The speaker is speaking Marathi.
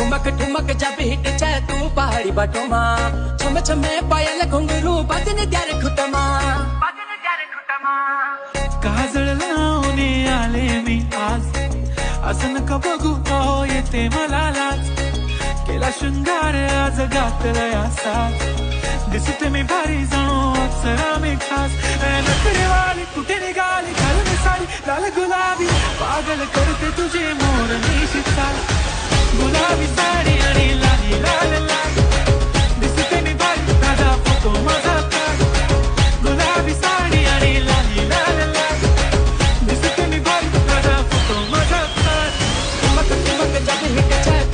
ठुमक ठुमक ज्या भेटच्या तू पहाडी बाटोमा छम छमे पायाला घुंगरू बाजने त्यारे खुटमा काजळ लावून आले मी आज असं नका बघू अहो येते मला लाज केला शृंगार आज घातला साज दिसते मी भारी जणू अप्सरा मी खास नकरेवाली कुठे निघाली घालून साडी लाल गुलाबी पागल करते तुझे मोर निशित चाल